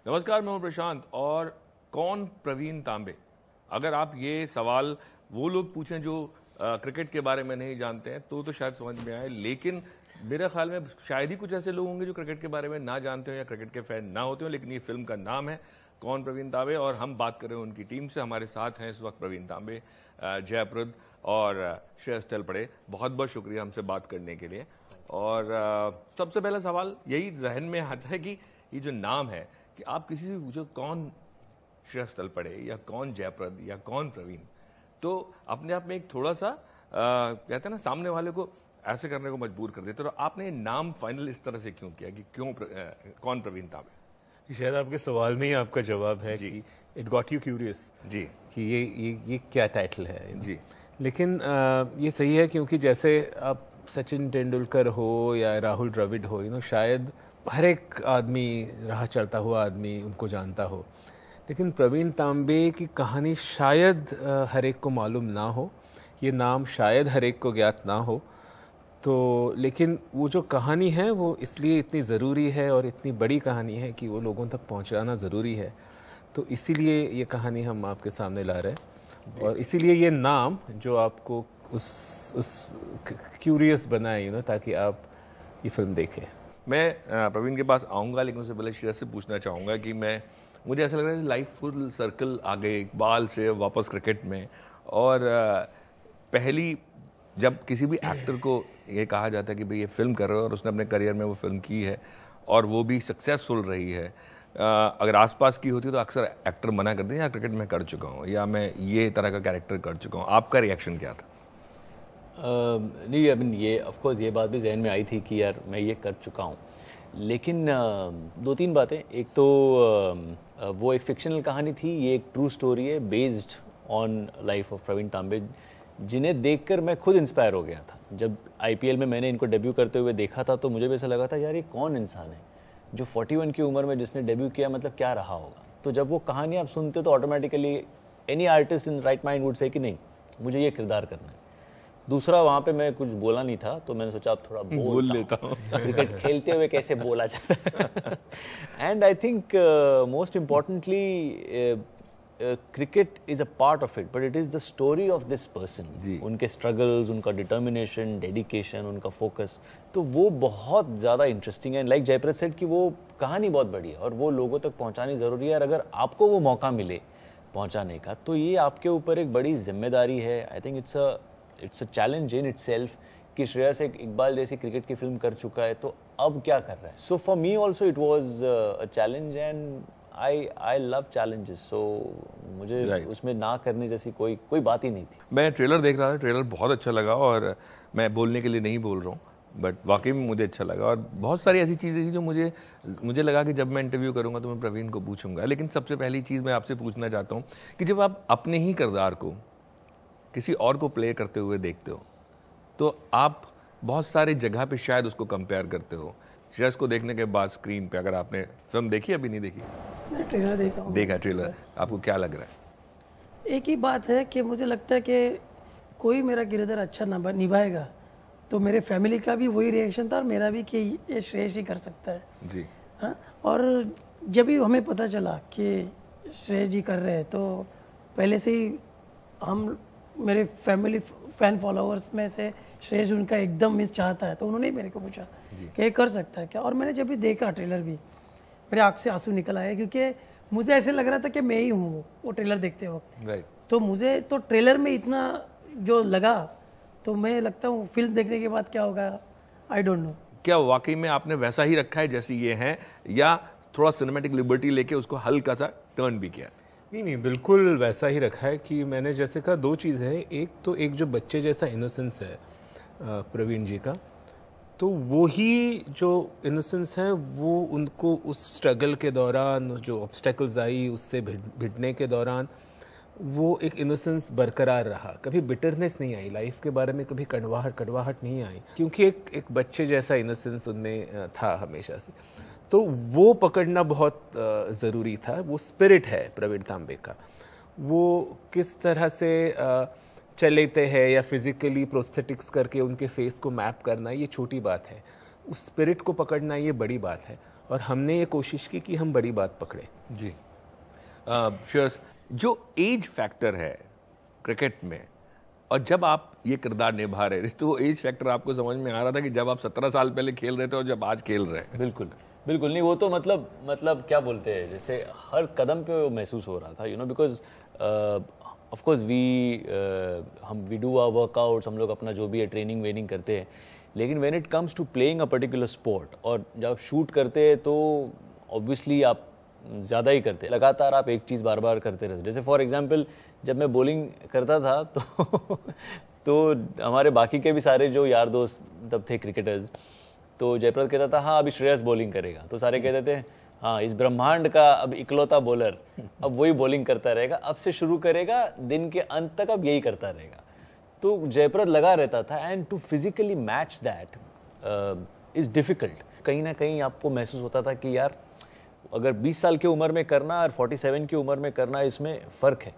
नमस्कार, मैं हूं प्रशांत। और कौन प्रवीण तांबे? अगर आप ये सवाल वो लोग पूछें जो क्रिकेट के बारे में नहीं जानते हैं तो शायद समझ में आए, लेकिन मेरे ख्याल में शायद ही कुछ ऐसे लोग होंगे जो क्रिकेट के बारे में ना जानते हो या क्रिकेट के फैन ना होते हो। लेकिन ये फिल्म का नाम है कौन प्रवीण तांबे, और हम बात कर रहे हैं उनकी टीम से। हमारे साथ हैं इस वक्त प्रवीण तांबे, जयप्रद और श्रेयस तलपड़े। बहुत बहुत शुक्रिया हमसे बात करने के लिए। और सबसे पहला सवाल यही जहन में आता है कि ये जो नाम है, कि आप किसी से पूछो कौन श्रेयस तलपड़े या कौन जयप्रद या कौन प्रवीण, तो अपने आप में एक थोड़ा सा कहते हैं ना, सामने वाले को ऐसे करने को मजबूर कर देते। तो आपने नाम फाइनल इस तरह से क्यों किया कि क्यों कौन प्रवीण तांबे? शायद आपके सवाल में ही आपका जवाब है कि इट गॉट यू क्यूरियस जी कि ये क्या टाइटल है जी। लेकिन ये सही है, क्योंकि जैसे आप सचिन तेंदुलकर हो या राहुल द्रविड़ हो, शायद हर एक आदमी, राह चलता हुआ आदमी उनको जानता हो, लेकिन प्रवीण तांबे की कहानी शायद हर एक को मालूम ना हो, ये नाम शायद हर एक को ज्ञात ना हो। तो लेकिन वो जो कहानी है वो इसलिए इतनी ज़रूरी है और इतनी बड़ी कहानी है कि वो लोगों तक पहुंचाना ज़रूरी है। तो इसीलिए ये कहानी हम आपके सामने ला रहे हैं, और इसीलिए ये नाम जो आपको उस क्यूरियस बनाए, ताकि आप ये फिल्म देखें। मैं प्रवीण के पास आऊँगा, लेकिन उससे पहले श्रेयस से पूछना चाहूँगा कि मुझे ऐसा लग रहा है लाइफ फुल सर्कल आ गए इकबाल से वापस क्रिकेट में। और पहली जब किसी भी एक्टर को ये कहा जाता है कि भाई ये फिल्म कर रहे हो और उसने अपने करियर में वो फिल्म की है और वो भी सक्सेसफुल रही है, अगर आसपास की होती तो अक्सर एक्टर मना करते हैं या क्रिकेट में कर चुका हूँ या मैं ये तरह का कैरेक्टर कर चुका हूँ। आपका रिएक्शन क्या था? नहीं, आई मीन ये ऑफकोर्स ये बात भी जहन में आई थी कि यार मैं ये कर चुका हूँ, लेकिन दो तीन बातें। एक तो वो एक फिक्शनल कहानी थी, ये एक ट्रू स्टोरी है based on life of Praveen Tambe, जिन्हें देखकर मैं खुद इंस्पायर हो गया था। जब आईपीएल में मैंने इनको डेब्यू करते हुए देखा था तो मुझे भी ऐसा लगा था यार ये कौन इंसान है जो 41 की उम्र में जिसने डेब्यू किया, मतलब क्या रहा होगा। तो जब वो कहानी आप सुनते हो तो automatically any artist in right mind would say कि नहीं मुझे ये किरदार करना है। दूसरा, वहाँ पे मैं कुछ बोला नहीं था तो मैंने सोचा आप थोड़ा बोल लेता हूँ क्रिकेट खेलते हुए कैसे बोला जाता है। And I think most importantly cricket is a part of it, but it is the story of this person, उनके स्ट्रगल्स, उनका डिटर्मिनेशन, डेडिकेशन, उनका फोकस, तो वो बहुत ज़्यादा इंटरेस्टिंग है। लाइक जयप्रद सेड कि वो कहानी बहुत बड़ी है और वो लोगों तक पहुँचानी ज़रूरी है, और अगर आपको वो मौका मिले पहुँचाने का तो ये आपके ऊपर एक बड़ी जिम्मेदारी है। I think it's a challenge in itself कि श्रेयस एक इकबाल जैसी क्रिकेट की फिल्म कर चुका है तो अब क्या कर रहा है। So for me also it was a challenge and I love challenges, so मुझे उसमें ना करने जैसी कोई बात ही नहीं थी। मैं ट्रेलर देख रहा था, ट्रेलर बहुत अच्छा लगा, और मैं बोलने के लिए नहीं बोल रहा हूँ, बट वाकई में मुझे अच्छा लगा। और बहुत सारी ऐसी चीज़ें थी जो मुझे लगा कि जब मैं इंटरव्यू करूँगा तो मैं प्रवीण को पूछूंगा। लेकिन सबसे पहली चीज़ मैं आपसे पूछना चाहता हूँ कि जब आप अपने ही किरदार को किसी और को प्ले करते हुए देखते हो तो आप बहुत सारी जगह पे शायद उसको कंपेयर करते हो। श्रेयस को देखने के बाद स्क्रीन पे, अगर आपने फिल्म देखी अभी नहीं देखी? ट्रेलर देखा ट्रेलर, आपको क्या लग रहा है? एक ही बात है कि मुझे लगता है कि कोई मेरा किरदार अच्छा निभाएगा तो मेरे फैमिली का भी वही रिएक्शन था और मेरा भी कि ये श्रेयस ही कर सकता है जी। हाँ, और जब भी हमें पता चला कि श्रेयस जी कर रहे हैं तो पहले से ही हम मेरे फैमिली फैन फॉलोअर्स में से श्रेयस उनका एकदम मिस चाहता है, तो उन्होंने मेरे को पूछा कि ये कर सकता है क्या। और मैंने जब भी देखा ट्रेलर भी मेरे आँख से आंसू निकल आए, क्योंकि मुझे ऐसे लग रहा था कि मैं ही हूँ वो ट्रेलर देखते वक्त। तो मुझे तो ट्रेलर में इतना जो लगा, तो मैं लगता हूँ फिल्म देखने के बाद क्या होगा आई डोंट नो। क्या वाकई में आपने वैसा ही रखा है जैसे ये है, या थोड़ा सिनेमैटिक लिबर्टी लेके उसको हल्का सा टर्न भी किया? नहीं, बिल्कुल वैसा ही रखा है कि मैंने जैसे कहा दो चीज़ है। एक तो एक जो बच्चे जैसा इनोसेंस है प्रवीण जी का, तो वो ही जो इनोसेंस है वो उनको उस स्ट्रगल के दौरान जो ऑब्स्टेकल्स आई उससे भिड़ने के दौरान वो एक इनोसेंस बरकरार रहा, कभी बिटरनेस नहीं आई लाइफ के बारे में, कभी कड़वाहट नहीं आई, क्योंकि एक बच्चे जैसा इनोसेंस उनमें था हमेशा से। तो वो पकड़ना बहुत ज़रूरी था। वो स्पिरिट है प्रवीण तांबे का, वो किस तरह से चल लेते हैं या फिजिकली प्रोस्थेटिक्स करके उनके फेस को मैप करना ये छोटी बात है, उस स्पिरिट को पकड़ना ये बड़ी बात है। और हमने ये कोशिश की कि हम बड़ी बात पकड़े। जी श्योर्स, जो एज फैक्टर है क्रिकेट में, और जब आप ये किरदार निभा रहे थे तो एज फैक्टर आपको समझ में आ रहा था कि जब आप 17 साल पहले खेल रहे थे और जब आज खेल रहे हैं? बिल्कुल बिल्कुल नहीं, वो तो मतलब क्या बोलते हैं, जैसे हर कदम पे वो महसूस हो रहा था, you know, because of course we do our workouts, हम लोग अपना जो भी है ट्रेनिंग वेनिंग करते हैं, लेकिन when it comes to playing a particular sport, और जब आप शूट करते हैं तो ऑब्वियसली आप ज़्यादा ही करते हैं, लगातार आप एक चीज़ बार बार करते रहते। जैसे फॉर एग्जांपल जब मैं बॉलिंग करता था तो हमारे बाकी के भी सारे जो यार दोस्त तब थे क्रिकेटर्स, तो जयप्रद कहता था हाँ अभी श्रेयस बॉलिंग करेगा, तो सारे कहते थे हाँ इस ब्रह्मांड का अब इकलौता बॉलर, अब वही बॉलिंग करता रहेगा, अब से शुरू करेगा दिन के अंत तक अब यही करता रहेगा। तो जयप्रद लगा रहता था, and to physically match that is difficult. कहीं ना कहीं आपको महसूस होता था कि यार अगर 20 साल की उम्र में करना और 47 की उम्र में करना, इसमें फ़र्क है।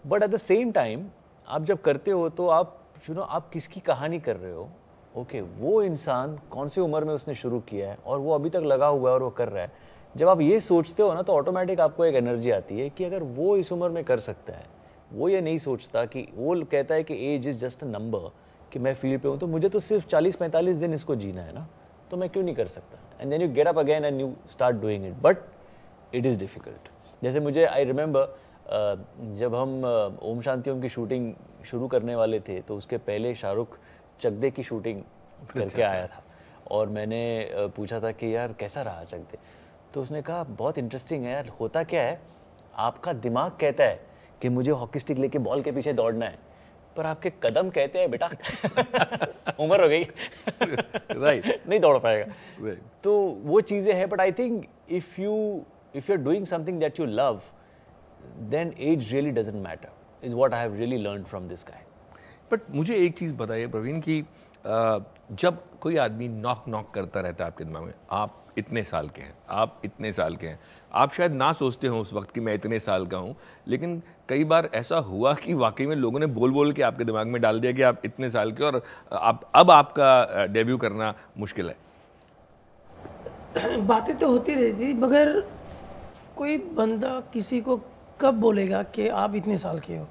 But at the same time आप जब करते हो तो आप आप किसकी कहानी कर रहे हो, ओके वो इंसान कौन सी उम्र में उसने शुरू किया है और वो अभी तक लगा हुआ है और वो कर रहा है। जब आप ये सोचते हो ना तो ऑटोमेटिक आपको एक एनर्जी आती है कि अगर वो इस उम्र में कर सकता है, वो ये नहीं सोचता कि वो कहता है कि age is just a number, कि मैं फील्ड पे हूँ तो मुझे तो सिर्फ 40-45 दिन इसको जीना है ना, तो मैं क्यों नहीं कर सकता। And then you get up again and you start doing it, but it is difficult. जैसे मुझे आई रिमेंबर जब हम ओम शांति ओम की शूटिंग शुरू करने वाले थे तो उसके पहले शाहरुख चक दे की शूटिंग करके आया था, और मैंने पूछा था कि यार कैसा रहा चक दे, तो उसने कहा बहुत इंटरेस्टिंग है यार, होता क्या है आपका दिमाग कहता है कि मुझे हॉकी स्टिक लेके बॉल के पीछे दौड़ना है, पर आपके कदम कहते हैं बेटा उम्र हो गई राइट नहीं दौड़ पाएगा। तो वो चीज़ें हैं, but I think if you are doing something that you love, then age really doesn't matter, is what I have really learned from this guy. But मुझे एक चीज़ बताइए प्रवीण कि जब कोई आदमी नॉक करता रहता है आपके दिमाग में, आप इतने साल के हैं, आप इतने साल के हैं, आप शायद ना सोचते हो उस वक्त कि मैं इतने साल का हूँ, लेकिन कई बार ऐसा हुआ कि वाकई में लोगों ने बोल के आपके दिमाग में डाल दिया कि आप इतने साल के, और अब आपका डेब्यू करना मुश्किल है। बातें तो होती रहती, मगर कोई बंदा किसी को कब बोलेगा कि आप इतने साल के हो,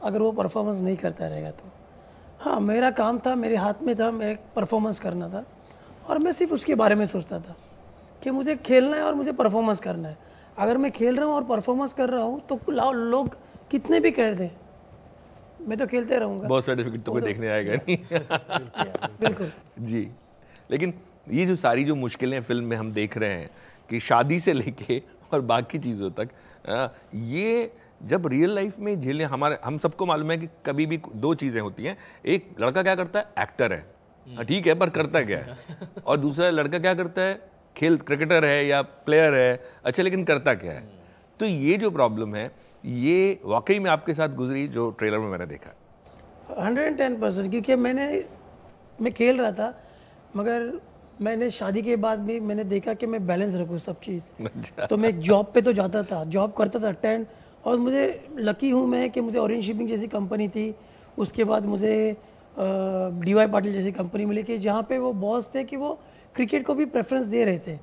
अगर वो परफॉर्मेंस नहीं करता रहेगा तो। हाँ, मेरा काम था, मेरे हाथ में था, मैं परफॉर्मेंस करना था, और मैं सिर्फ उसके बारे में सोचता था कि मुझे खेलना है और मुझे परफॉर्मेंस करना है। अगर मैं खेल रहा हूँ और परफॉर्मेंस कर रहा हूँ तो लोग कितने भी कह दें, मैं तो खेलते रहूँगा। बहुत सर्टिफिकेट तो कोई देखने आएगा नहीं। बिल्कुल जी, लेकिन ये जो सारी जो मुश्किलें फिल्म में हम देख रहे हैं कि शादी से लेके और बाकी चीज़ों तक, ये जब रियल लाइफ में झेलें, हम सबको मालूम है कि कभी भी दो चीज़ें होती हैं, एक लड़का क्या करता है, एक्टर है, ठीक है, पर करता क्या है, और दूसरा लड़का क्या करता है, क्रिकेटर है या प्लेयर है, अच्छा लेकिन करता क्या है। तो ये जो प्रॉब्लम है ये वाकई में आपके साथ गुजरी जो ट्रेलर में मैंने देखा। 110%, क्योंकि मैं खेल रहा था, मगर मैंने शादी के बाद भी मैंने देखा कि मैं बैलेंस रखूँ सब चीज़। तो मैं जॉब पे तो जाता था, जॉब करता था 10, और मुझे लकी हूँ मैं कि मुझे ऑरेंज शिपिंग जैसी कंपनी थी, उसके बाद मुझे DY पाटिल जैसी कंपनी मिली कि जहाँ पे वो बॉस थे कि वो क्रिकेट को भी प्रेफरेंस दे रहे थे।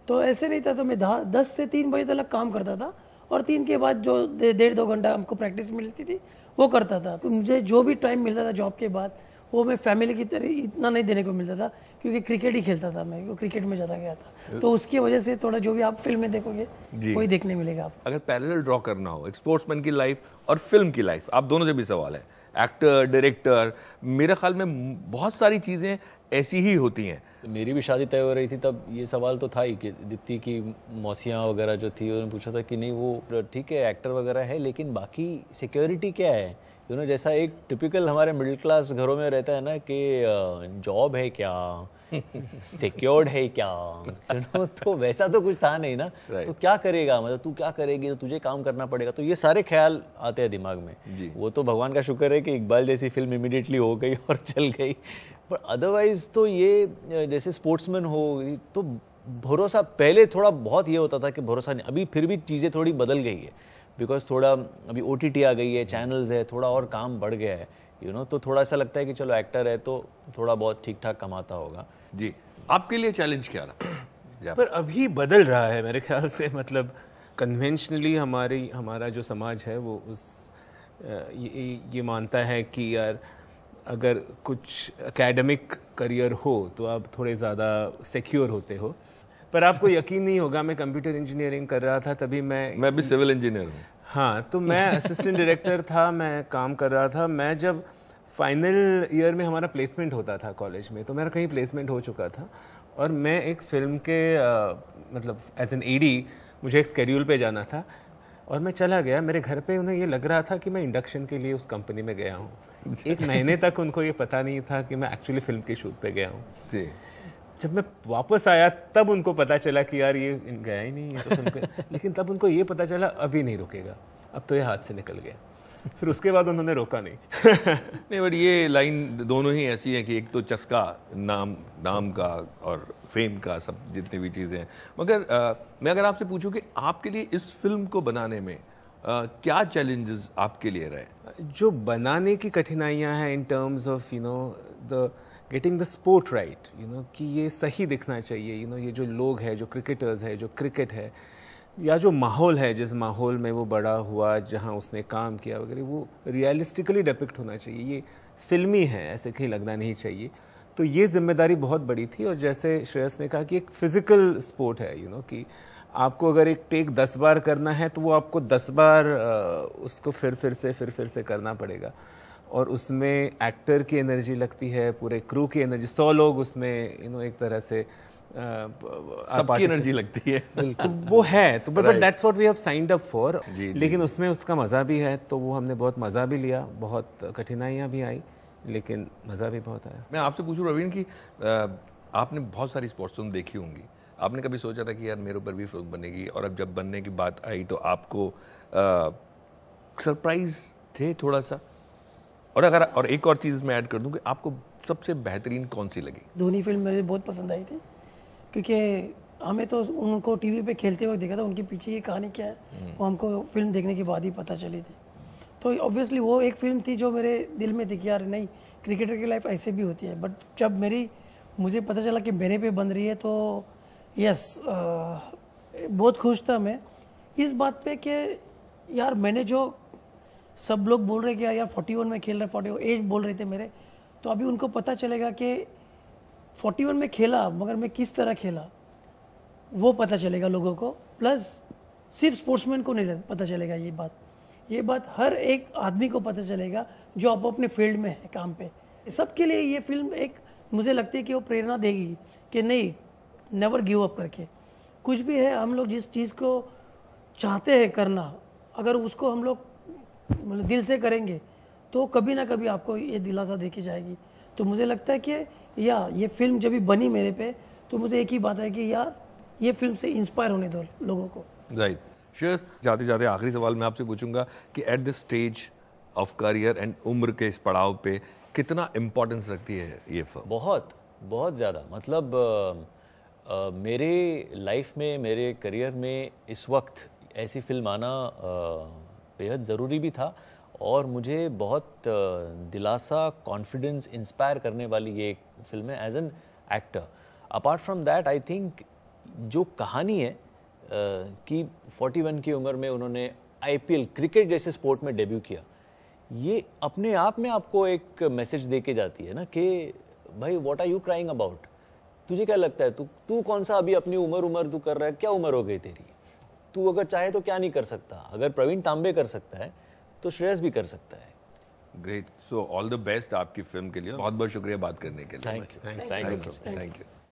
तो ऐसे नहीं था, तो मैं 10 से 3 बजे तक काम करता था, और 3 के बाद जो 1.5-2 घंटा हमको प्रैक्टिस मिलती थी वो करता था। तो मुझे जो भी टाइम मिलता था जॉब के बाद वो मैं फैमिली की तरह इतना नहीं देने को मिलता था, क्योंकि क्रिकेट ही खेलता था मैं, वो क्रिकेट में ज़्यादा गया था। तो उसकी वजह से थोड़ा जो भी आप फिल्म में देखोगे वही देखने मिलेगा आपको। अगर पैरेलल ड्रॉ करना हो एक स्पोर्ट्समैन की लाइफ और फिल्म की लाइफ, आप दोनों से भी सवाल है, एक्टर डायरेक्टर, मेरे ख्याल में बहुत सारी चीज़ें ऐसी ही होती हैं। मेरी भी शादी तय हो रही थी तब ये सवाल तो था ही कि दीप्ति की मौसियाँ वगैरह जो थी उन्होंने पूछा था कि नहीं वो ठीक है एक्टर वगैरह है, लेकिन बाकी सिक्योरिटी क्या है, जैसा एक टिपिकल हमारे मिडिल क्लास घरों में रहता है ना कि जॉब है क्या, सिक्योर्ड है क्या, तो वैसा तो कुछ था नहीं ना। तो क्या करेगा, मतलब तू क्या करेगी, तो तुझे काम करना पड़ेगा, तो ये सारे ख्याल आते हैं दिमाग में। वो तो भगवान का शुक्र है कि इकबाल जैसी फिल्म इमीडिएटली हो गई और चल गई, पर अदरवाइज तो ये जैसे स्पोर्ट्समैन हो तो भरोसा, पहले थोड़ा बहुत ये होता था कि भरोसा नहीं, अभी फिर भी चीज़ें थोड़ी बदल गई है, बिकॉज थोड़ा अभी OTT आ गई है, चैनल्स है, थोड़ा और काम बढ़ गया है, तो थोड़ा ऐसा लगता है कि चलो एक्टर है तो थोड़ा बहुत ठीक ठाक कमाता होगा। जी, आपके लिए चैलेंज क्या रहा? पर अभी बदल रहा है मेरे ख्याल से, मतलब कन्वेंशनली हमारा जो समाज है वो ये मानता है कि यार अगर कुछ एकेडमिक करियर हो तो आप थोड़े ज़्यादा सिक्योर होते हो। पर आपको यकीन नहीं होगा, मैं कंप्यूटर इंजीनियरिंग कर रहा था तभी मैं भी सिविल इंजीनियर हूँ। हाँ, तो मैं असिस्टेंट डायरेक्टर था, मैं काम कर रहा था। मैं जब फाइनल ईयर में हमारा प्लेसमेंट होता था कॉलेज में, तो मेरा कहीं प्लेसमेंट हो चुका था और मैं एक फिल्म के मतलब एज एन एडी मुझे एक स्केड्यूल पे जाना था और मैं चला गया। मेरे घर पे उन्हें ये लग रहा था कि मैं इंडक्शन के लिए उस कंपनी में गया हूँ। 1 महीने तक उनको ये पता नहीं था कि मैं एक्चुअली फिल्म के शूट पे गया हूँ। जी। जब मैं वापस आया तब उनको पता चला कि यार ये गया ही नहीं है तो फिल्म के लेकिन तब उनको ये पता चला अभी नहीं रुकेगा, अब तो ये हाथ से निकल गया। फिर उसके बाद उन्होंने रोका नहीं। नहीं, बट ये लाइन दोनों ही ऐसी है कि एक तो चस्का नाम का और फेम का, सब जितनी भी चीज़ें हैं। मगर मैं अगर आपसे पूछूं कि आपके लिए इस फिल्म को बनाने में क्या चैलेंजेस आपके लिए रहे? जो बनाने की कठिनाइयां हैं in terms of the getting the sport right, कि ये सही दिखना चाहिए, ये जो लोग हैं, जो क्रिकेटर्स है, जो क्रिकेट है, या जो माहौल है, जिस माहौल में वो बड़ा हुआ, जहाँ उसने काम किया वगैरह, वो रियलिस्टिकली डिपिक्ट होना चाहिए। ये फिल्मी है, ऐसे कहीं लगना नहीं चाहिए। तो ये जिम्मेदारी बहुत बड़ी थी। और जैसे श्रेयस ने कहा कि एक फिजिकल स्पोर्ट है, कि आपको अगर एक टेक 10 बार करना है तो वो आपको 10 बार उसको फिर से करना पड़ेगा। और उसमें एक्टर की एनर्जी लगती है, पूरे क्रू की एनर्जी, 100 लोग उसमें एक तरह से सबकी एनर्जी लगती है। तो वो है, तो but that's what we have signed up for. लेकिन उसमें उसका मज़ा भी है, तो वो हमने बहुत मज़ा भी लिया, बहुत कठिनाइयाँ भी आई, लेकिन मज़ा भी बहुत आया। मैं आपसे पूछूं रवीन कि आपने बहुत सारी स्पोर्ट्स फिल्म देखी होंगी, आपने कभी सोचा था कि यार मेरे ऊपर भी फिल्म बनेगी? और अब जब बनने की बात आई तो आपको सरप्राइज थे थोड़ा सा? और एक और चीज़ मैं ऐड कर दूं कि आपको सबसे बेहतरीन कौन सी लगी? धोनी फिल्म मुझे बहुत पसंद आई थी, क्योंकि हमें तो उनको टीवी पे खेलते हुए देखा था, उनके पीछे ये कहानी क्या है वो हमको फिल्म देखने के बाद ही पता चली थी। तो ऑब्वियसली वो एक फिल्म थी जो मेरे दिल में थी कि यार नहीं, क्रिकेटर की लाइफ ऐसे भी होती है। बट जब मुझे पता चला कि मेरे पे बन रही है तो यस, बहुत खुश था मैं इस बात पे कि यार मैंने जो सब लोग बोल रहे कि यार 41 में खेल रहे, 41 एज बोल रहे थे मेरे, तो अभी उनको पता चलेगा कि 41 में खेला मगर मैं किस तरह खेला वो पता चलेगा लोगों को। प्लस सिर्फ स्पोर्ट्समैन को नहीं पता चलेगा ये बात हर एक आदमी को पता चलेगा जो आप अपने फील्ड में है, काम पे। सबके लिए ये फिल्म एक मुझे लगती है कि वो प्रेरणा देगी कि नहीं, नेवर गिव अप करके कुछ भी है, हम लोग जिस चीज़ को चाहते हैं करना, अगर उसको हम लोग मतलब दिल से करेंगे तो कभी ना कभी आपको ये दिलासा देके जाएगी। तो मुझे लगता है कि ये फिल्म जब भी बनी मेरे पे तो मुझे एक ही बात है कि यार ये फिल्म से इंस्पायर होने दो लोगों को। राइट। श्रेयस, जाते जाते आखिरी सवाल मैं आपसे पूछूंगा कि at this stage of career and उम्र के इस पड़ाव पे कितना इम्पोर्टेंस रखती है ये फिल्म? बहुत बहुत ज़्यादा। मतलब मेरे लाइफ में, मेरे करियर में इस वक्त ऐसी फिल्म आना बेहद ज़रूरी भी था और मुझे बहुत दिलासा, कॉन्फिडेंस, इंस्पायर करने वाली ये एक फिल्म है as an actor. Apart from that I think जो कहानी है कि 41 की उम्र में उन्होंने IPL क्रिकेट जैसे स्पोर्ट में डेब्यू किया, ये अपने आप में आपको एक मैसेज दे के जाती है ना कि भाई what are you crying about, तुझे क्या लगता है, तू कौन सा अभी अपनी उम्र तू कर रहा है, क्या उम्र हो गई तेरी, तू अगर चाहे तो क्या नहीं कर सकता। अगर प्रवीण तांबे कर सकता है तो श्रेयस भी कर सकता है। Great. So all the best आपकी फिल्म के लिए। बहुत बहुत शुक्रिया बात करने के लिए। Thank you.